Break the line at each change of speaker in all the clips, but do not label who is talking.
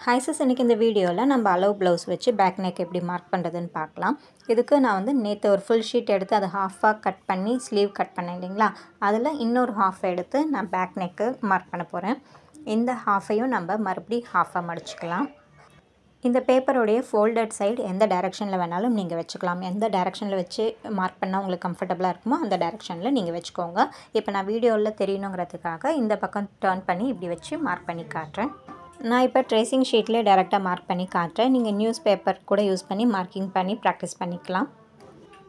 Hi sis, இன்றைக்கி இந்த வீடியோவில் நம்ம அளவு ப்ளவுஸ் வச்சு பேக் நெக் எப்படி மார்க் பண்ணுறதுன்னு பார்க்கலாம். இதுக்கு நான் வந்து நேற்று ஒரு ஃபுல் ஷீட் எடுத்து அதை ஹாஃபாக கட் பண்ணி ஸ்லீவ் கட் பண்ணேன் இல்லைங்களா, அதில் இன்னொரு ஹாஃப் எடுத்து நான் பேக் நெக்கு மார்க் பண்ண போகிறேன். இந்த ஹாஃபையும் நம்ம மறுபடியும் ஹாஃபாக மடிச்சுக்கலாம். இந்த பேப்பருடைய ஃபோல்டட் சைடு எந்த டைரெக்ஷனில் வேணாலும் நீங்கள் வச்சுக்கலாம். எந்த டைரெக்ஷனில் வச்சு மார்க் பண்ணால் உங்களுக்கு கம்ஃபர்டபுளாக இருக்குமோ அந்த டைரெக்ஷனில் நீங்கள் வச்சுக்கோங்க. இப்போ நான் வீடியோவில் தெரியணுங்கிறதுக்காக இந்த பக்கம் டர்ன் பண்ணி இப்படி வச்சு மார்க் பண்ணி காட்டுறேன். நான் இப்போ ட்ரேசிங் ஷீட்லேயே டேரெக்டாக மார்க் பண்ணி காட்டுறேன். நீங்கள் நியூஸ் பேப்பர் கூட யூஸ் பண்ணி மார்க்கிங் பண்ணி ப்ராக்டிஸ் பண்ணிக்கலாம்.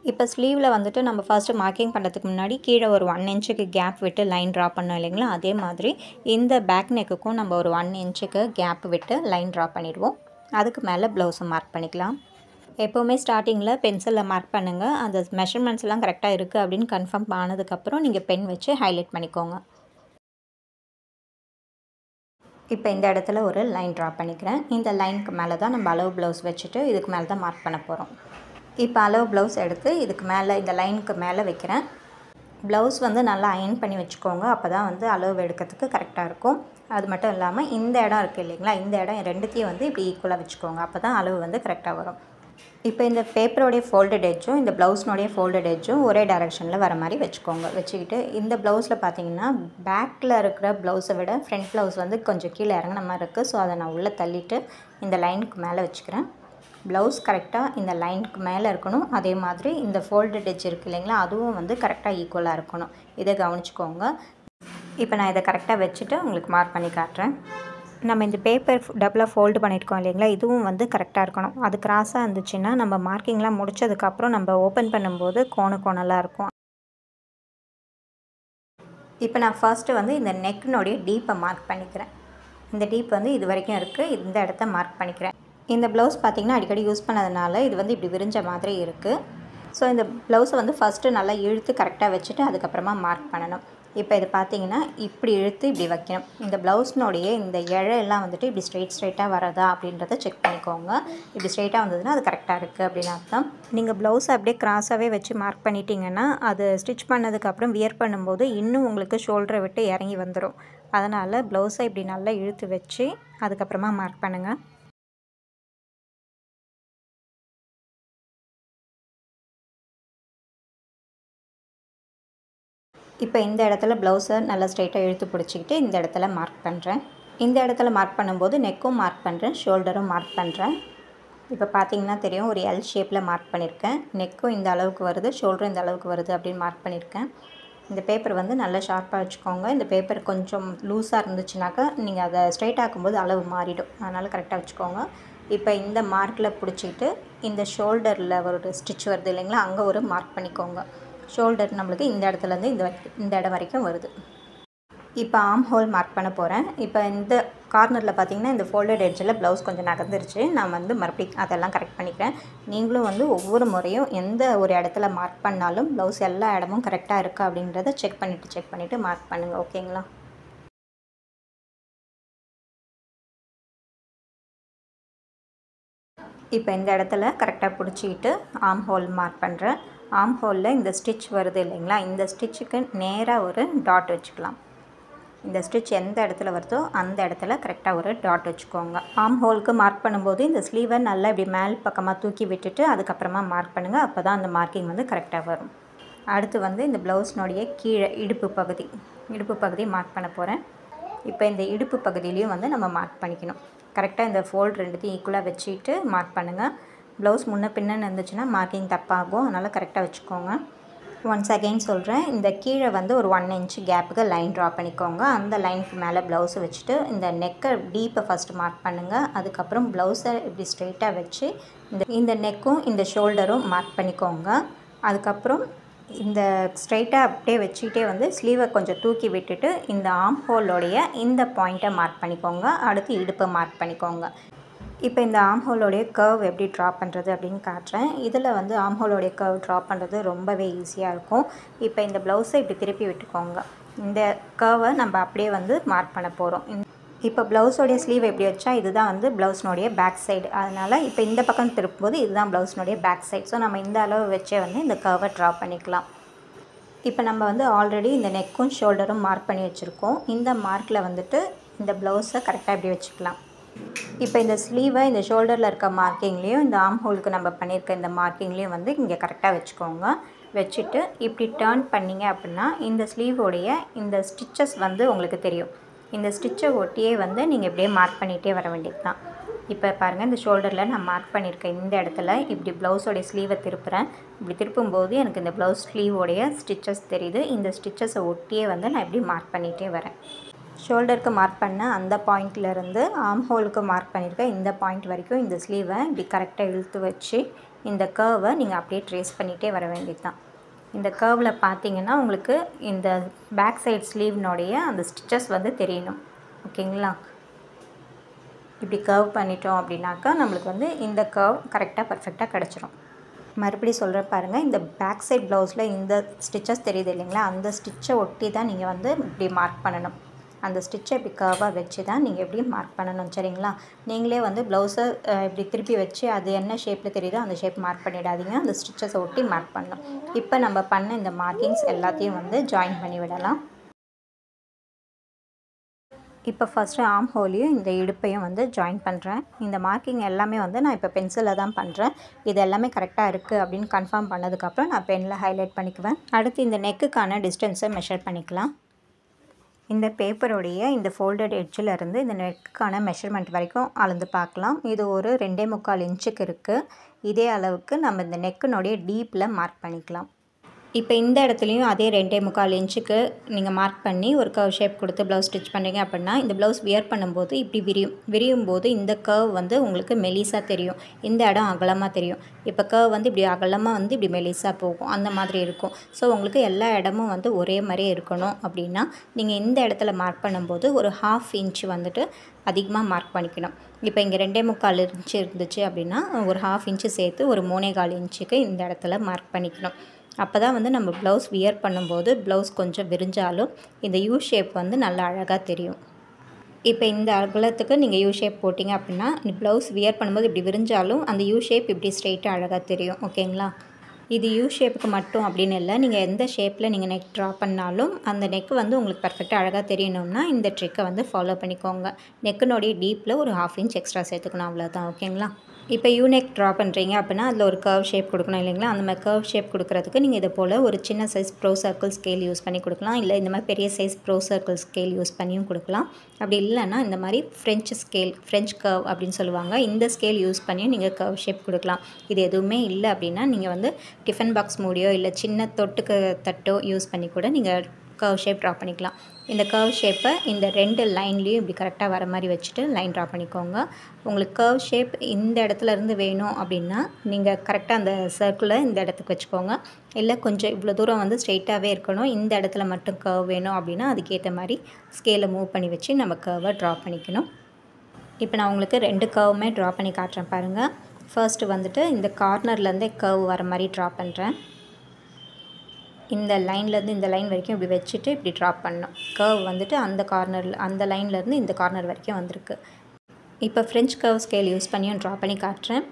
இப்போ ஸ்லீவில் வந்துட்டு நம்ம ஃபர்ஸ்ட்டு மார்க்கிங் பண்ணுறதுக்கு முன்னாடி கீழே ஒரு 1 இன்ச்சுக்கு கேப் விட்டு லைன் ட்ரா பண்ணோம் இல்லைங்களா, அதே மாதிரி இந்த பேக் நெக்குக்கும் நம்ம ஒரு 1 இன்ச்சுக்கு கேப் விட்டு லைன் ட்ரா பண்ணிடுவோம். அதுக்கு மேலே ப்ளவுஸை மார்க் பண்ணிக்கலாம். எப்போவுமே ஸ்டார்டிங்கில் பென்சிலில் மார்க் பண்ணுங்கள். அந்த மெஷர்மெண்ட்ஸ்லாம் கரெக்டாக இருக்குது அப்படின்னு கன்ஃபார்ம் ஆனதுக்கப்புறம் நீங்கள் பென் வச்சு ஹைலைட் பண்ணிக்கோங்க. இப்போ இந்த இடத்துல ஒரு லைன் ட்ரா பண்ணிக்கிறேன். இந்த லைனுக்கு மேலே தான் நம்ம அளவு ப்ளவுஸ் வச்சுட்டு இதுக்கு மேலே தான் மார்க் பண்ண போகிறோம். இப்போ அளவு ப்ளவுஸ் எடுத்து இதுக்கு மேலே இந்த லைனுக்கு மேலே வைக்கிறேன். ப்ளவுஸ் வந்து நல்லா அயர்ன் பண்ணி வச்சுக்கோங்க. அப்போ தான் வந்து அளவு எடுக்கிறதுக்கு கரெக்டாக இருக்கும். அது மட்டும் இல்லாமல் இந்த இடம் இருக்குது இல்லைங்களா, இந்த இடம் ரெண்டுத்தையும் வந்து இப்படி ஈக்குவலாக வச்சுக்கோங்க. அப்போ தான் அளவு வந்து கரெக்டாக வரும். இப்போ இந்த பேப்பரோடைய ஃபோல்டட் எட்ஜும் இந்த ப்ளவுஸ்னுடைய ஃபோல்டட் எட்ஜும் ஒரே டைரெக்ஷனில் வர மாதிரி வச்சுக்கோங்க. வச்சுக்கிட்டு இந்த ப்ளவுஸில் பார்த்தீங்கன்னா பேக்கில் இருக்கிற ப்ளவுஸை விட ஃப்ரண்ட் ப்ளவுஸ் வந்து கொஞ்சம் கீழே இறங்கின மாதிரி இருக்குது. ஸோ அதை நான் உள்ளே தள்ளிவிட்டு இந்த லைனுக்கு மேலே வச்சுக்கிறேன். ப்ளவுஸ் கரெக்டாக இந்த லைனுக்கு மேலே இருக்கணும். அதே மாதிரி இந்த ஃபோல்டட் எட்ஜ் இருக்குது இல்லைங்களா, அதுவும் வந்து கரெக்டாக ஈக்குவலாக இருக்கணும். இதை கவனிச்சுக்கோங்க. இப்போ நான் இதை கரெக்டாக வச்சுட்டு உங்களுக்கு மார்க் பண்ணி காட்டுறேன். நம்ம இந்த பேப்பர் டபுளாக ஃபோல்டு பண்ணியிருக்கோம் இல்லைங்களா, இதுவும் வந்து கரெக்டாக இருக்கணும். அது கிராஸாக இருந்துச்சுன்னா நம்ம மார்க்கிங்லாம் முடித்ததுக்கப்புறம் நம்ம ஓப்பன் பண்ணும்போது கோணலாக இருக்கும். இப்போ நான் ஃபர்ஸ்ட்டு வந்து இந்த நெக்கினுடைய டீப்பை மார்க் பண்ணிக்கிறேன். இந்த டீப் வந்து இது வரைக்கும் இருக்குது. இந்த இடத்த மார்க் பண்ணிக்கிறேன். இந்த ப்ளவுஸ் பார்த்திங்கன்னா அடிக்கடி யூஸ் பண்ணதுனால இது வந்து இப்படி விரிஞ்ச மாதிரி இருக்குது. ஸோ இந்த ப்ளவுஸை வந்து ஃபஸ்ட்டு நல்லா இழுத்து கரெக்டாக வச்சுட்டு அதுக்கப்புறமா மார்க் பண்ணணும். இப்போ இது பார்த்திங்கன்னா இப்படி இழுத்து இப்படி வைக்கணும். இந்த ப்ளவுஸ்னுடைய இந்த இழையெல்லாம் வந்துட்டு இப்படி ஸ்ட்ரெயிட்டாக வரதா அப்படின்றத செக் பண்ணிக்கோங்க. இப்படி ஸ்ட்ரெயிட்டாக வந்ததுன்னா அது கரெக்டாக இருக்குது அப்படின்னு அர்த்தம். நீங்கள் ப்ளவுஸை அப்படியே கிராஸாகவே வச்சு மார்க் பண்ணிட்டீங்கன்னா அது ஸ்டிச் பண்ணதுக்கப்புறம் வியர் பண்ணும்போது இன்னும் உங்களுக்கு ஷோல்டரை விட்டு இறங்கி வந்துடும். அதனால் ப்ளவுஸை இப்படி நல்லா இழுத்து வச்சு அதுக்கப்புறமா மார்க் பண்ணுங்கள். இப்போ இந்த இடத்துல ப்ளவுஸை நல்லா ஸ்ட்ரைட்டாக இழுத்து பிடிச்சிக்கிட்டு இந்த இடத்துல மார்க் பண்ணுறேன். இந்த இடத்துல மார்க் பண்ணும்போது நெக்கும் மார்க் பண்ணுறேன், ஷோல்டரும் மார்க் பண்ணுறேன். இப்போ பார்த்தீங்கன்னா தெரியும், ஒரு எல் ஷேப்பில் மார்க் பண்ணியிருக்கேன். நெக்கும் இந்த அளவுக்கு வருது, ஷோல்டரும் இந்த அளவுக்கு வருது அப்படின்னு மார்க் பண்ணியிருக்கேன். இந்த பேப்பர் வந்து நல்லா ஷார்ப்பாக வச்சுக்கோங்க. இந்த பேப்பர் கொஞ்சம் லூஸாக இருந்துச்சுனாக்கா நீங்கள் அதை ஸ்ட்ரைட் ஆக்கும்போது அளவு மாறிடும். அதனால் கரெக்டாக வச்சுக்கோங்க. இப்போ இந்த மார்க்கில் பிடிச்சிக்கிட்டு இந்த ஷோல்டரில் ஒரு ஸ்டிச் வருது இல்லைங்களா, அங்கே ஒரு மார்க் பண்ணிக்கோங்க. ஷோல்டர் நம்மளுக்கு இந்த இடத்துலேருந்து இந்த இடம் வரைக்கும் வருது. இப்போ ஆர்ம் ஹோல் மார்க் பண்ண போகிறேன். இப்போ இந்த கார்னரில் பார்த்திங்கன்னா இந்த ஃபோல்டட் எட்ஜில் ப்ளவுஸ் கொஞ்சம் நகர்ந்துருச்சு. நான் வந்து மறுபடியும் அதெல்லாம் கரெக்ட் பண்ணிக்கிறேன். நீங்களும் வந்து ஒவ்வொரு முறையும் எந்த ஒரு இடத்துல மார்க் பண்ணாலும் ப்ளவுஸ் எல்லா இடமும் கரெக்டாக இருக்கா அப்படின்றத செக் பண்ணிவிட்டு மார்க் பண்ணுங்கள். ஓகேங்களா? இப்போ இந்த இடத்துல கரெக்டாக பிடிச்சிக்கிட்டு ஆர்ம் ஹோல் மார்க் பண்ணுறேன். ஆர்ம் ஹோலில் இந்த ஸ்டிச் வருது இல்லைங்களா, இந்த ஸ்டிச்சுக்கு நேராக ஒரு டாட் வச்சுக்கலாம். இந்த ஸ்டிச் எந்த இடத்துல வருதோ அந்த இடத்துல கரெக்டாக ஒரு டாட் வச்சுக்கோங்க. ஆர்ம் ஹோலுக்கு மார்க் பண்ணும்போது இந்த ஸ்லீவை நல்லா இப்படி மேல் பக்கமாக தூக்கி விட்டுட்டு அதுக்கப்புறமா மார்க் பண்ணுங்கள். அப்போ தான் அந்த மார்க்கிங் வந்து கரெக்டாக வரும். அடுத்து வந்து இந்த ப்ளவுஸ்னுடைய கீழே இடுப்பு பகுதி மார்க் பண்ண போகிறேன். இப்போ இந்த இடுப்பு பகுதியிலையும் வந்து நம்ம மார்க் பண்ணிக்கணும். கரெக்டாக இந்த ஃபோல்டு ரெண்டுத்தையும் ஈக்குவலாக வச்சுட்டு மார்க் பண்ணுங்கள். ப்ளவுஸ் முன்ன பின்னன்னு இருந்துச்சுன்னா மார்க்கிங் தப்பாகும். அதனால் கரெக்டாக வச்சுக்கோங்க. ஒன்ஸ் அகெயின் சொல்கிறேன், இந்த கீழே வந்து ஒரு 1 இன்ச்சு கேப்புக்கு லைன் ட்ரா பண்ணிக்கோங்க. அந்த லைனுக்கு மேலே ப்ளவுஸை வச்சுட்டு இந்த நெக்கை டீப்பை ஃபஸ்ட்டு மார்க் பண்ணுங்கள். அதுக்கப்புறம் ப்ளவுஸை இப்படி ஸ்ட்ரெயிட்டாக வச்சு இந்த நெக்கும் இந்த ஷோல்டரும் மார்க் பண்ணிக்கோங்க. அதுக்கப்புறம் இந்த ஸ்ட்ரைட்டாக அப்படியே வச்சுக்கிட்டே வந்து ஸ்லீவை கொஞ்சம் தூக்கி விட்டுட்டு இந்த ஆர்ம் ஹோலோடைய இந்த பாயிண்ட்டை மார்க் பண்ணிக்கோங்க. அடுத்து இடுப்பை மார்க் பண்ணிக்கோங்க. இப்போ இந்த ஆர்ம் ஹோலோடைய கர்வ் எப்படி ட்ரா பண்ணுறது அப்படின்னு காட்டுறேன். இதில் வந்து ஆர்ம் ஹோலோடைய கர்வ் ட்ரா பண்ணுறது ரொம்பவே ஈஸியாக இருக்கும். இப்போ இந்த ப்ளவுஸை இப்படி திருப்பி விட்டுக்கோங்க. இந்த கர்வை நம்ம அப்படியே வந்து மார்க் பண்ண போகிறோம். இப்போ ப்ளவுஸோடைய ஸ்லீவ் எப்படி வச்சா இதுதான் வந்து ப்ளவுஸ்னுடைய பேக் சைடு. அதனால் இப்போ இந்த பக்கம் திருப்பும்போது இதுதான் ப்ளவுஸ்னுடைய பேக் சைடு. ஸோ நம்ம இந்த அளவு வச்சே வந்து இந்த கர்வை ட்ரா பண்ணிக்கலாம். இப்போ நம்ம வந்து ஆல்ரெடி இந்த நெக்கும் ஷோல்டரும் மார்க் பண்ணி வச்சுருக்கோம். இந்த மார்க்கில் வந்துட்டு இந்த ப்ளவுஸை கரெக்டாக இப்படி வச்சுக்கலாம். இப்போ இந்த ஸ்லீவை இந்த ஷோல்டரில் இருக்க மார்க்கிங்லேயும் இந்த ஆர்ம் ஹோலுக்கு நம்ம பண்ணியிருக்க இந்த மார்க்கிங்லேயும் வந்து இங்கே கரெக்டாக வச்சுக்கோங்க. வச்சுட்டு இப்படி டர்ன் பண்ணிங்க அப்படின்னா இந்த ஸ்லீவோடைய இந்த ஸ்டிச்சஸ் வந்து உங்களுக்கு தெரியும். இந்த ஸ்டிச்சை ஒட்டியே வந்து நீங்கள் இப்படியே மார்க் பண்ணிகிட்டே வர வேண்டியது தான். இப்போ பாருங்கள், இந்த ஷோல்டரில் நான் மார்க் பண்ணியிருக்கேன் இந்த இடத்துல இப்படி ப்ளவுஸோடைய ஸ்லீவை திருப்புறேன். இப்படி திருப்பும்போது எனக்கு இந்த ப்ளவுஸ் ஸ்லீவோடைய ஸ்டிச்சஸ் தெரியுது. இந்த ஸ்டிச்சஸை ஒட்டியே வந்து நான் இப்படி மார்க் பண்ணிகிட்டே வரேன். ஷோல்டருக்கு மார்க் பண்ண அந்த பாயிண்ட்லேருந்து ஆர்ம் ஹோலுக்கு மார்க் பண்ணியிருக்கேன் இந்த பாயிண்ட் வரைக்கும் இந்த ஸ்லீவை இப்படி கரெக்டாக இழுத்து வச்சு இந்த கர்வை நீங்கள் அப்படியே ட்ரேஸ் பண்ணிகிட்டே வர வேண்டியது தான். இந்த கர்வில் பார்த்தீங்கன்னா உங்களுக்கு இந்த பேக் சைட் ஸ்லீவ்னுடைய அந்த ஸ்டிச்சஸ் வந்து தெரியணும். ஓகேங்களா? இப்படி கர்வ் பண்ணிட்டோம் அப்படின்னாக்கா நம்மளுக்கு வந்து இந்த கர்வ் கரெக்டாக பர்ஃபெக்டாக கிடச்சிரும். மறுபடியும் சொல்கிறேன் பாருங்கள், இந்த பேக் சைட் ப்ளவுஸில் இந்த ஸ்டிச்சஸ் தெரியுது இல்லைங்களா, அந்த ஸ்டிச்சை ஒட்டி தான் நீங்கள் வந்து இப்படி மார்க் பண்ணணும். அந்த ஸ்டிச்சை இப்படி கர்வாக வச்சு தான் நீங்கள் எப்படி மார்க் பண்ணணும். சரிங்களா? நீங்களே வந்து ப்ளவுஸை இப்படி திருப்பி வச்சு அது என்ன ஷேப்பில் தெரியுதோ அந்த ஷேப் மார்க் பண்ணிடாதீங்க. அந்த ஸ்டிச்சஸை ஒட்டி மார்க் பண்ணணும். இப்போ நம்ம பண்ண இந்த மார்க்கிங்ஸ் எல்லாத்தையும் வந்து ஜாயின் பண்ணி விடலாம். இப்போ ஃபஸ்ட்டு ஆர்ம் ஹோலையும் இந்த இடுப்பையும் வந்து ஜாயின் பண்ணுறேன். இந்த மார்க்கிங் எல்லாமே வந்து நான் இப்போ பென்சிலில் தான் பண்ணுறேன். இது எல்லாமே கரெக்டாக இருக்குது அப்படின்னு கன்ஃபார்ம் பண்ணதுக்கப்புறம் நான் பெனில் ஹைலைட் பண்ணிக்குவேன். அடுத்து இந்த நெக்குக்கான டிஸ்டன்ஸை மெஷர் பண்ணிக்கலாம். இந்த பேப்பருடைய இந்த ஃபோல்டட் எட்ஜில் இருந்து இந்த நெக்குக்கான மெஷர்மெண்ட் வரைக்கும் அளந்து பார்க்கலாம். இது ஒரு 2.25 இன்ச்சுக்கு இருக்குது. இதே அளவுக்கு நம்ம இந்த நெக்குனுடைய டீப்பில் மார்க் பண்ணிக்கலாம். இப்போ இந்த இடத்துலையும் அதே 2.25 இன்ச்சுக்கு நீங்கள் மார்க் பண்ணி ஒரு கர்வ் ஷேப் கொடுத்து ப்ளவுஸ் ஸ்டிச் பண்ணுறீங்க அப்படின்னா இந்த ப்ளவுஸ் வியர் பண்ணும்போது இப்படி விரியும் போது இந்த கர்வ் வந்து உங்களுக்கு மெலிசாக தெரியும். இந்த இடம் அகலமாக தெரியும். இப்போ கர்வ் வந்து இப்படி அகலமாக வந்து இப்படி மெலிசாக போகும், அந்த மாதிரி இருக்கும். ஸோ உங்களுக்கு எல்லா இடமும் வந்து ஒரே மாதிரியே இருக்கணும் அப்படின்னா நீங்கள் இந்த இடத்துல மார்க் பண்ணும்போது ஒரு 1/2 இன்ச் வந்துட்டு அதிகமாக மார்க் பண்ணிக்கணும். இப்போ இங்கே 2.25 இன்ச்சு இருந்துச்சு அப்படின்னா ஒரு 1/2 இன்ச்சு சேர்த்து ஒரு 3.25 இன்ச்சுக்கு இந்த இடத்துல மார்க் பண்ணிக்கணும். அப்போ தான் வந்து நம்ம ப்ளவுஸ் வியர் பண்ணும்போது ப்ளவுஸ் கொஞ்சம் விரிஞ்சாலும் இந்த யூ ஷேப் வந்து நல்லா அழகாக தெரியும். இப்போ இந்த அகலத்துக்கு நீங்கள் யூ ஷேப் போட்டிங்க அப்படின்னா ப்ளவுஸ் வியர் பண்ணும்போது இப்படி விரிஞ்சாலும் அந்த யூ ஷேப் இப்படி ஸ்ட்ரெயிட்டாக அழகாக தெரியும். ஓகேங்களா? இது யூ ஷேப்புக்கு மட்டும் அப்படின்னு இல்லை, நீங்கள் எந்த ஷேப்பில் நீங்கள் நெக் ட்ரா பண்ணாலும் அந்த நெக்கு வந்து உங்களுக்கு பர்ஃபெக்டாக அழகாக தெரியணும்னா இந்த ட்ரிக்கை வந்து ஃபாலோ பண்ணிக்கோங்க. நெக்குனுடைய டீப்பில் ஒரு 1/2 இன்ச் எக்ஸ்ட்ரா சேர்த்துக்கணும், அவ்வளோதான். ஓகேங்களா? இப்போ யூ நெக் ட்ரா பண்ணுறீங்க அப்படின்னா அதில் ஒரு கர்வ் ஷேப் கொடுக்கணும் இல்லைங்களா, அந்த மாதிரி கர்வ் ஷேப் கொடுக்குறதுக்கு நீங்கள் இதை போல் ஒரு சின்ன size bro circle scale use பண்ணி கொடுக்கலாம். இல்லை இந்த மாதிரி பெரிய size bro circle scale use பண்ணியும் கொடுக்கலாம். அப்படி இல்லைன்னா இந்த மாதிரி ஃப்ரெஞ்ச் கர்வ் அப்படின்னு சொல்லுவாங்க, இந்த ஸ்கேல் யூஸ் பண்ணியும் நீங்கள் கர்வ் ஷேப் கொடுக்கலாம். இது எதுவுமே இல்லை அப்படின்னா நீங்கள் வந்து டிஃபன் பாக்ஸ் மூடியோ இல்லை சின்ன தொட்டுக்கு தட்டோ யூஸ் பண்ணி கூட நீங்கள் கர்வ் ஷேப் ட்ரா பண்ணிக்கலாம். இந்த கர்வ் ஷேப்பை இந்த 2 லைன்லேயும் இப்படி கரெக்டாக வர மாதிரி வச்சுட்டு லைன் ட்ரா பண்ணிக்கோங்க. உங்களுக்கு கர்வ் ஷேப் இந்த இடத்துல இருந்து வேணும் அப்படின்னா நீங்கள் கரெக்டாக அந்த சர்க்கிளை இந்த இடத்துக்கு வச்சுக்கோங்க. இல்லை கொஞ்சம் இவ்வளோ தூரம் வந்து ஸ்ட்ரெயிட்டாகவே இருக்கணும், இந்த இடத்துல மட்டும் கர்வ் வேணும் அப்படின்னா அதுக்கேற்ற மாதிரி ஸ்கேலை மூவ் பண்ணி வச்சு நம்ம கர்வை ட்ரா பண்ணிக்கணும். இப்போ நான் உங்களுக்கு 2 கர்வுமே ட்ரா பண்ணி காட்டுறேன் பாருங்கள். ஃபர்ஸ்ட்டு வந்துட்டு இந்த கார்னர்லேருந்தே கர்வ் வர மாதிரி ட்ரா பண்ணுறேன். இந்த லைன்லேருந்து இந்த லைன் வரைக்கும் இப்படி வச்சுட்டு இப்படி ட்ராப் பண்ணணும். கர்வ் வந்துட்டு அந்த லைன்லேருந்து இந்த கார்னர் வரைக்கும் வந்திருக்கு. இப்போ ஃப்ரெஞ்ச் கர்வ் ஸ்கேல் யூஸ் பண்ணியும் ட்ரா பண்ணி காட்டுறேன்.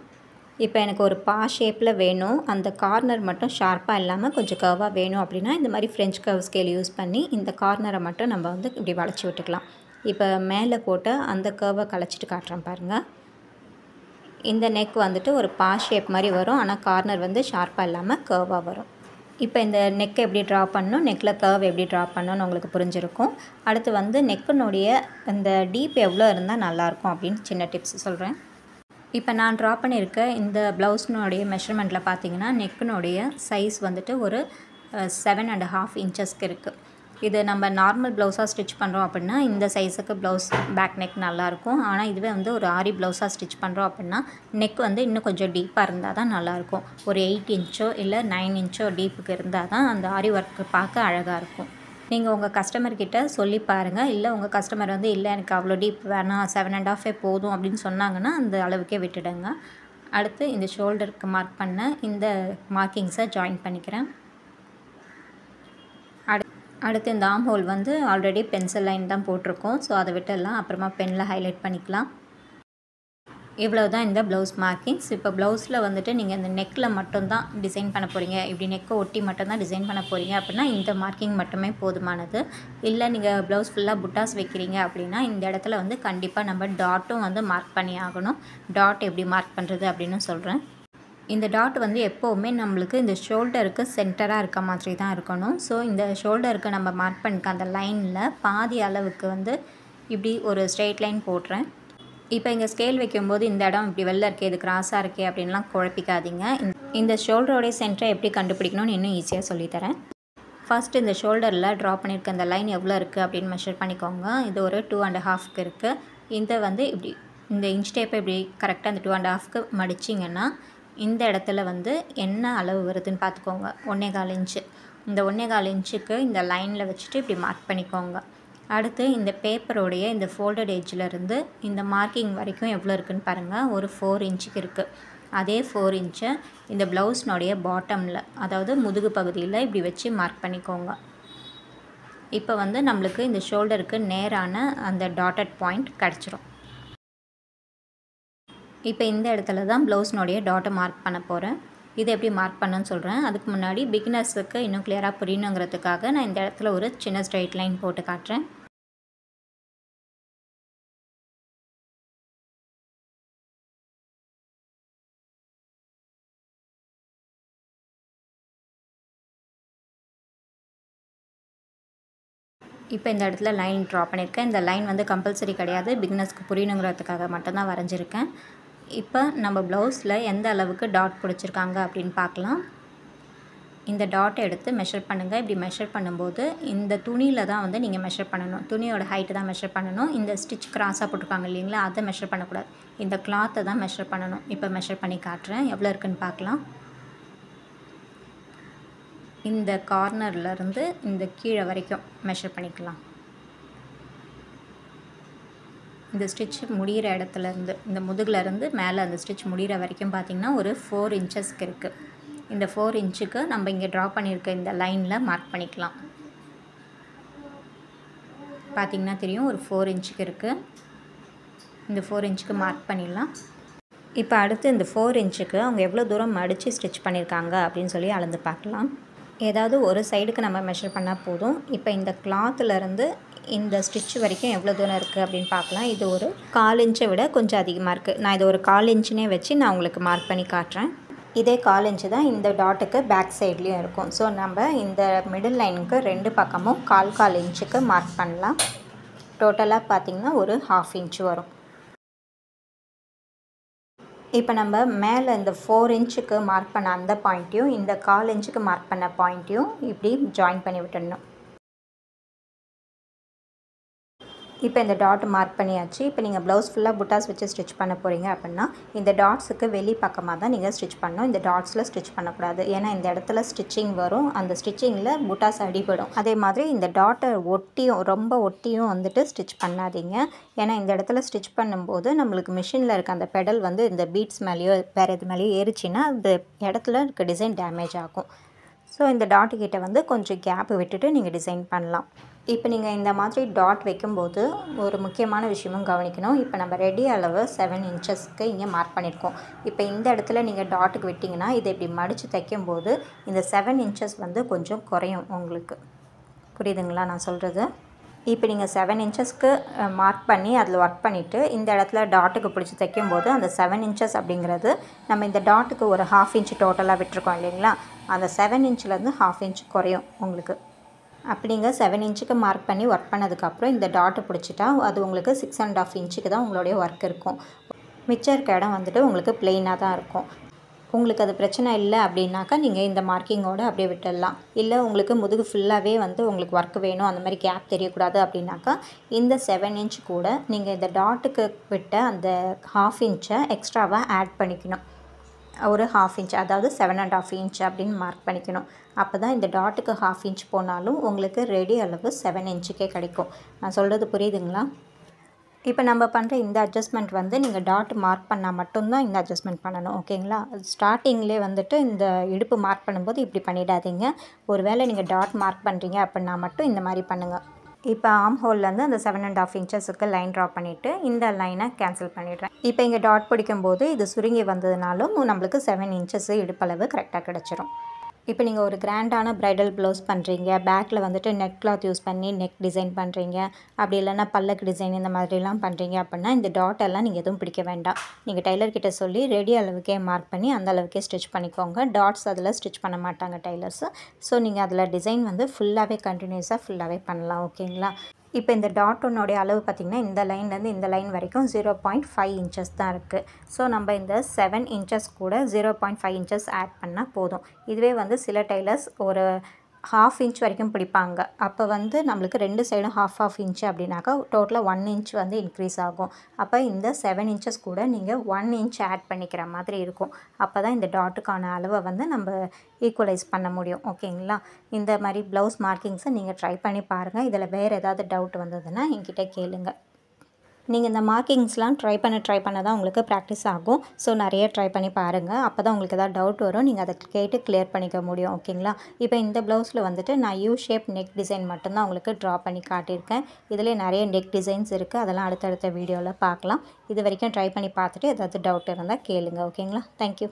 இப்போ எனக்கு ஒரு பா ஷேப்பில் வேணும், அந்த கார்னர் மட்டும் ஷார்ப்பாக இல்லாமல் கொஞ்சம் கர்வாக வேணும் அப்படின்னா இந்த மாதிரி ஃப்ரெஞ்ச் கர்வ் ஸ்கேல் யூஸ் பண்ணி இந்த கார்னரை மட்டும் நம்ம வந்து இப்படி வளைச்சி விட்டுக்கலாம். இப்போ மேலே போட்டு அந்த கர்வை களைச்சிட்டு காட்டுறேன் பாருங்கள். இந்த நெக் வந்துட்டு ஒரு பா ஷேப் மாதிரி வரும், ஆனால் கார்னர் வந்து ஷார்ப்பாக இல்லாமல் கர்வாக வரும். இப்போ இந்த நெக்கை எப்படி ட்ரா பண்ணணும், நெக்கில் கர்வ் எப்படி ட்ரா பண்ணணும்னு உங்களுக்கு புரிஞ்சிருக்கும். அடுத்து வந்து நெக்குனுடைய இந்த டீப் எவ்வளோ இருந்தால் நல்லாயிருக்கும் அப்படின்னு சின்ன டிப்ஸ் சொல்கிறேன். இப்போ நான் ட்ரா பண்ணியிருக்க இந்த ப்ளவுஸ்னுடைய மெஷர்மெண்ட்டில் பார்த்தீங்கன்னா நெக்குனுடைய சைஸ் வந்துட்டு ஒரு 7.5 இன்ச்சஸ்க்கு இருக்குது. இது நம்ம நார்மல் ப்ளவுஸாக ஸ்டிச் பண்ணுறோம் அப்படின்னா இந்த சைஸுக்கு ப்ளவுஸ் பேக் நெக் நல்லாயிருக்கும். ஆனால் இதுவே வந்து ஒரு ஆரி ப்ளவுஸாக ஸ்டிச் பண்ணுறோம் அப்படின்னா நெக் வந்து இன்னும் கொஞ்சம் டீப்பாக இருந்தால் தான் நல்லாயிருக்கும். ஒரு 8 இன்ச்சோ இல்லை 9 இன்ச்சோ டீப்புக்கு இருந்தால் தான் அந்த ஆரி ஒர்க்கு பார்க்க அழகாக இருக்கும். நீங்கள் உங்கள் கஸ்டமர்கிட்ட சொல்லி பாருங்கள். இல்லை உங்கள் கஸ்டமர் வந்து இல்லை எனக்கு அவ்வளோ டீப் வேணாம் 7.5 போதும் அப்படின்னு சொன்னாங்கன்னா அந்த அளவுக்கே விட்டுடுங்க. அடுத்து இந்த ஷோல்டருக்கு மார்க் பண்ண இந்த மார்க்கிங்ஸை ஜாயின் பண்ணிக்கிறேன். அடுத்து இந்த ஆர்ம் ஹோல் வந்து ஆல்ரெடி பென்சில் லைன் தான் போட்டிருக்கோம், ஸோ அதை விட்டுடலாம். அப்புறமா பெனில் ஹைலைட் பண்ணிக்கலாம். இவ்வளோ தான் இந்த ப்ளவுஸ் மார்க்கிங்ஸ். இப்போ ப்ளவுஸில் வந்துட்டு நீங்கள் இந்த நெக்கில் மட்டும்தான் டிசைன் பண்ண போகிறீங்க, இப்படி நெக்கை ஒட்டி மட்டும்தான் டிசைன் பண்ண போகிறீங்க அப்படின்னா இந்த மார்க்கிங் மட்டுமே போதுமானது. இல்லை நீங்கள் ப்ளவுஸ் ஃபுல்லாக புட்டாஸ் வைக்கிறீங்க அப்படின்னா இந்த இடத்துல வந்து கண்டிப்பாக நம்ம டாட்டும் வந்து மார்க் பண்ணி ஆகணும். டாட் எப்படி மார்க் பண்ணுறது அப்படின்னு சொல்கிறேன். இந்த டாட் வந்து எப்போவுமே நம்மளுக்கு இந்த ஷோல்டருக்கு சென்டராக இருக்க மாதிரி தான் இருக்கணும். ஸோ இந்த ஷோல்டருக்கு நம்ம மார்க் பண்ணிக்க அந்த லைனில் பாதி அளவுக்கு வந்து இப்படி ஒரு ஸ்ட்ரெயிட் லைன் போடுறேன். இப்போ இங்கே ஸ்கேல் வைக்கும்போது இந்த இடம் இப்படி வெளில இருக்கே, இது கிராஸாக இருக்கே அப்படின்லாம் குழப்பிக்காதீங்க. இந்த ஷோல்டரோடைய சென்டரை எப்படி கண்டுபிடிக்கணும்னு இன்னும் ஈஸியாக சொல்லித்தரேன். ஃபஸ்ட்டு இந்த ஷோல்டரில் ட்ரா பண்ணியிருக்க அந்த லைன் எவ்வளோ இருக்குது அப்படின்னு மெஷர் பண்ணிக்கோங்க. இது ஒரு 2.5க்கு இருக்குது. இதை வந்து இப்படி இந்த இன்ச் டேப்பை இப்படி கரெக்டாக அந்த 2.5க்கு மடிச்சிங்கன்னா இந்த இடத்துல வந்து என்ன அளவு வருதுன்னு பார்த்துக்கோங்க. 1.25 இன்ச்சு. இந்த 1.25 இன்ச்சுக்கு இந்த லைனில் வச்சுட்டு இப்படி மார்க் பண்ணிக்கோங்க. அடுத்து இந்த பேப்பரோடைய இந்த ஃபோல்டட் எட்ஜிலேருந்து இந்த மார்க்கிங் வரைக்கும் எவ்வளோ இருக்குதுன்னு பாருங்கள். ஒரு 4 இன்ச்சுக்கு இருக்குது. அதே 4 இன்ச்சை இந்த ப்ளவுஸ்னுடைய பாட்டமில், அதாவது முதுகு பகுதியில் இப்படி வச்சு மார்க் பண்ணிக்கோங்க. இப்போ வந்து நம்மளுக்கு இந்த ஷோல்டருக்கு நேரான அந்த டாட்டட் பாயிண்ட் கிடச்சிரும். இப்போ இந்த இடத்துல தான் ப்ளவுஸ்னுடைய டாட்டை மார்க் பண்ண போகிறேன். இதை எப்படி மார்க் பண்ணணும்னு சொல்கிறேன். அதுக்கு முன்னாடி பிகினர்ஸுக்கு இன்னும் கிளியராக புரியணுங்கிறதுக்காக நான் இந்த இடத்துல ஒரு சின்ன ஸ்ட்ரைட் லைன் போட்டு காட்டுறேன். இப்போ இந்த இடத்துல லைன் ட்ரா பண்ணியிருக்கேன். இந்த லைன் வந்து கம்பல்சரி கிடையாது, பிகினர்ஸ்க்கு புரியணுங்கிறதுக்காக மட்டும்தான் வரைஞ்சிருக்கேன். இப்போ நம்ம ப்ளவுஸில் எந்த அளவுக்கு டாட் பிடிச்சிருக்காங்க அப்படின்னு பார்க்கலாம். இந்த டாட்டை எடுத்து மெஷர் பண்ணுங்கள். இப்படி மெஷர் பண்ணும்போது இந்த துணியில் தான் வந்து நீங்கள் மெஷர் பண்ணணும். துணியோட ஹைட்டு தான் மெஷர் பண்ணணும். இந்த ஸ்டிச் கிராஸாக போட்டிருக்காங்க இல்லைங்களா, அதை மெஷர் பண்ணக்கூடாது. இந்த கிளாத்தை தான் மெஷர் பண்ணணும். இப்போ மெஷர் பண்ணி காட்டுறேன், எவ்வளோ இருக்குன்னு பார்க்கலாம். இந்த கார்னர்லேருந்து இந்த கீழே வரைக்கும் மெஷர் பண்ணிக்கலாம். இந்த ஸ்டிச் முடிகிற இடத்துலேருந்து, இந்த முதுகுலேருந்து மேலே அந்த ஸ்டிச் முடிகிற வரைக்கும் பார்த்திங்கன்னா ஒரு 4 இன்ச்சஸ்க்கு இருக்குது. இந்த 4 இன்ச்சுக்கு நம்ம இங்கே ட்ரா பண்ணியிருக்க இந்த லைனில் மார்க் பண்ணிக்கலாம். பார்த்திங்கன்னா தெரியும், ஒரு 4 இன்ச்சுக்கு இருக்குது. இந்த 4 இன்ச்சுக்கு மார்க் பண்ணிடலாம். இப்போ அடுத்து இந்த 4 இன்ச்சுக்கு அவங்க எவ்வளோ தூரம் மடித்து ஸ்டிச் பண்ணியிருக்காங்க அப்படின்னு சொல்லி அளந்து பார்க்கலாம். ஏதாவது ஒரு சைடுக்கு நம்ம மெஷர் பண்ணால் போதும். இப்போ இந்த கிளாத்துலேருந்து இந்த ஸ்டிச் வரைக்கும் எவ்வளோ தூரம் இருக்குது அப்படின்னு பார்க்கலாம். இது ஒரு 1/4 இன்ச்சை விட கொஞ்சம் அதிகமாக இருக்குது. நான் இது ஒரு 1/4 இன்ச்சுனே வச்சு நான் உங்களுக்கு மார்க் பண்ணி காட்டுறேன். இதே 1/4 இன்ச்சு தான் இந்த டாட்டுக்கு பேக் சைட்லேயும் இருக்கும். ஸோ நம்ம இந்த மிடில் லைனுக்கு 2 பக்கமும் 1/4 இன்ச்சுக்கு மார்க் பண்ணலாம். டோட்டலாக பார்த்திங்கன்னா ஒரு 1/2 இன்ச்சு வரும். இப்போ நம்ம மேலே இந்த 4 இன்ச்சுக்கு மார்க் பண்ண அந்த பாயிண்ட்டையும் இந்த 1/4 இன்ச்சுக்கு மார்க் பண்ண பாயிண்ட்டையும் இப்படி ஜாயின் பண்ணி விட்டுடணும். இப்போ இந்த டாட் மார்க் பண்ணியாச்சு. இப்போ நீங்கள் ப்ளவுஸ் ஃபுல்லாக புட்டாஸ் வச்சு ஸ்டிச் பண்ண போகிறீங்க அப்படின்னா இந்த டாட்ஸுக்கு வெளி பக்கமாக தான் நீங்கள் ஸ்டிச் பண்ணணும். இந்த டாட்ஸில் ஸ்டிச் பண்ணக்கூடாது. ஏன்னா இந்த இடத்துல ஸ்டிச்சிங் வரும். அந்த ஸ்டிச்சிங்கில் புட்டாஸ் அடிபடும். அதே மாதிரி இந்த டாட்டை ரொம்ப ஒட்டியும் வந்துட்டு ஸ்டிச் பண்ணாதீங்க. ஏன்னா இந்த இடத்துல ஸ்டிச் பண்ணும்போது நம்மளுக்கு மிஷினில் இருக்க அந்த பெடல் வந்து இந்த பீட்ஸ் மேலேயோ வேறு எது மேலேயோ ஏறிச்சின்னா அந்த இடத்துல இருக்க டிசைன் டேமேஜ் ஆகும். ஸோ இந்த டாட்டுக்கிட்ட வந்து கொஞ்சம் கேப் விட்டுட்டு நீங்கள் டிசைன் பண்ணலாம். இப்போ நீங்கள் இந்த மாதிரி டாட் வைக்கும்போது ஒரு முக்கியமான விஷயமும் கவனிக்கணும். இப்போ நம்ம ரெடி அளவு 7 இன்ச்சஸ்க்கு இங்கே மார்க் பண்ணியிருக்கோம். இப்போ இந்த இடத்துல நீங்கள் டாட்டுக்கு விட்டிங்கன்னா இதை இப்படி மடித்து தைக்கும்போது இந்த 7 இன்ச்சஸ் வந்து கொஞ்சம் குறையும் உங்களுக்கு. புரியுதுங்களா நான் சொல்கிறது? இப்போ நீங்கள் 7 இன்ச்சஸ்க்கு மார்க் பண்ணி அதில் ஒர்க் பண்ணிவிட்டு இந்த இடத்துல டாட்டுக்கு பிடிச்சி தைக்கும்போது அந்த 7 இன்ச்சஸ் அப்படிங்கிறது நம்ம இந்த டாட்டுக்கு ஒரு 1/2 இன்ச் டோட்டலாக விட்டுருக்கோம் இல்லைங்களா, அந்த 7 இன்ச்லேருந்து 1/2 இன்ச் குறையும் உங்களுக்கு. அப்படிங்க 7 இன்ச்சுக்கு மார்க் பண்ணி ஒர்க் பண்ணதுக்கப்புறம் இந்த டாட்டை பிடிச்சிட்டா அது உங்களுக்கு 6.5 இன்ச்சுக்கு தான் உங்களுடைய ஒர்க் இருக்கும். மிச்சம் இருக்க இடம் வந்துட்டு உங்களுக்கு பிளெயினாக தான் இருக்கும். உங்களுக்கு அது பிரச்சனை இல்லை அப்படின்னாக்கா நீங்கள் இந்த மார்க்கிங்கோடு அப்படியே விட்டுடலாம். இல்லை உங்களுக்கு முதுகு ஃபுல்லாகவே வந்து உங்களுக்கு ஒர்க் வேணும், அந்த மாதிரி கேப் தெரியக்கூடாது அப்படின்னாக்கா இந்த 7 இன்ச் கூட நீங்கள் இந்த டாட்டுக்கு விட்ட அந்த 1/2 இன்ச்சை எக்ஸ்ட்ராவாக ஆட் பண்ணிக்கணும். ஒரு 1/2 இன்ச், அதாவது 7.5 இன்ச் அப்படின்னு மார்க் பண்ணிக்கணும். அப்போ தான் இந்த டாட்டுக்கு 1/2 இன்ச் போனாலும் உங்களுக்கு ரெடி அளவு 7 இன்ச்சுக்கே கிடைக்கும். நான் சொல்கிறது புரியுதுங்களா? இப்போ நம்ம பண்ணுற இந்த அட்ஜஸ்ட்மெண்ட் வந்து நீங்கள் டாட் மார்க் பண்ணால் மட்டும்தான் இந்த அட்ஜஸ்ட்மெண்ட் பண்ணணும். ஓகேங்களா? ஸ்டார்டிங்லேயே வந்துட்டு இந்த இடுப்பு மார்க் பண்ணும்போது இப்படி பண்ணிடாதீங்க. ஒரு வேளை நீங்கள் டாட் மார்க் பண்ணுறீங்க அப்படின்னா மட்டும் இந்த மாதிரி பண்ணுங்கள். இப்போ ஆர்ம் ஹோல்லேருந்து அந்த 7.5 இன்ச்சஸுக்கு லைன் ட்ரா பண்ணிவிட்டு இந்த லைனை கேன்சல் பண்ணிடுறேன். இப்போ இங்கே டாட் பிடிக்கும்போது இது சுருங்கி வந்ததுனாலும் நம்மளுக்கு 7 இன்ச்சஸ் இடுப்பளவு கரெக்டாக கிடச்சிரும். இப்போ நீங்கள் ஒரு கிராண்டான ப்ரைடல் ப்ளவுஸ் பண்ணுறீங்க, பேக்கில் வந்துட்டு நெக் கிளாத் யூஸ் பண்ணி நெக் டிசைன் பண்ணுறீங்க, அப்படி இல்லைன்னா பல்லக்கு டிசைன் இந்த மாதிரிலாம் பண்ணுறீங்க அப்படின்னா இந்த டாட் எல்லாம் நீங்கள் எதுவும் பிடிக்க வேண்டாம். நீங்கள் டெய்லர்கிட்ட சொல்லி ரெடி அளவுக்கே மார்க் பண்ணி அந்த அளவுக்கே ஸ்டிச் பண்ணிக்கோங்க. டாட்ஸ் அதில் ஸ்டிச் பண்ண மாட்டாங்க டெய்லர்ஸு. ஸோ நீங்கள் அதில் டிசைன் வந்து ஃபுல்லாகவே கண்டினியூஸாக ஃபுல்லாகவே பண்ணலாம். ஓகேங்களா? இப்போ இந்த டாட் ஒன்னுடைய அளவு பார்த்திங்கன்னா இந்த லைன்லேருந்து இந்த லைன் வரைக்கும் 0.5 இன்ச்சஸ் தான் இருக்குது. ஸோ நம்ம இந்த 7 இன்ச்சஸ் கூட 0.5 இன்ச்சஸ் ஆட் பண்ணால் போதும். இதுவே வந்து சில டெய்லர்ஸ் ஒரு 1/2 இன்ச் வரைக்கும் பிடிப்பாங்க. அப்போ வந்து நம்மளுக்கு 2 சைடும் 1/2 இன்ச் அப்படின்னாக்கா டோட்டலாக 1 இன்ச் வந்து இன்க்ரீஸ் ஆகும். அப்போ இந்த 7 இன்ச்சஸ் கூட நீங்கள் 1 இன்ச் ஆட் பண்ணிக்கிற மாதிரி இருக்கும். அப்போ தான் இந்த டாட்டுக்கான அளவை வந்து நம்ம ஈக்குவலைஸ் பண்ண முடியும். ஓகேங்களா? இந்த மாதிரி ப்ளவுஸ் மார்க்கிங்ஸை நீங்கள் ட்ரை பண்ணி பாருங்கள். இதில் வேறு ஏதாவது டவுட் வந்ததுன்னா என்கிட்ட கேளுங்க. நீங்கள் இந்த மார்க்கிங்ஸ்லாம் ட்ரை பண்ண தான் உங்களுக்கு ப்ராக்டிஸ் ஆகும். ஸோ நிறைய ட்ரை பண்ணி பாருங்கள். அப்போ தான் உங்களுக்கு ஏதாவது டவுட் வரும். நீங்கள் அதை கேட்டு கிளியர் பண்ணிக்க முடியும். ஓகேங்களா? இப்போ இந்த ப்ளவுஸில் வந்துட்டு நான் யூ ஷேப் நெக் டிசைன் மட்டும்தான் உங்களுக்கு ட்ரா பண்ணி காட்டியிருக்கேன். இதிலே நிறைய நெக் டிசைன்ஸ் இருக்குது. அதெல்லாம் அடுத்தடுத்த வீடியோவில் பார்க்கலாம். இது வரைக்கும் ட்ரை பண்ணி பார்த்துட்டு ஏதாவது டவுட் இருந்தால் கேளுங்க. ஓகேங்களா? தேங்க்யூ.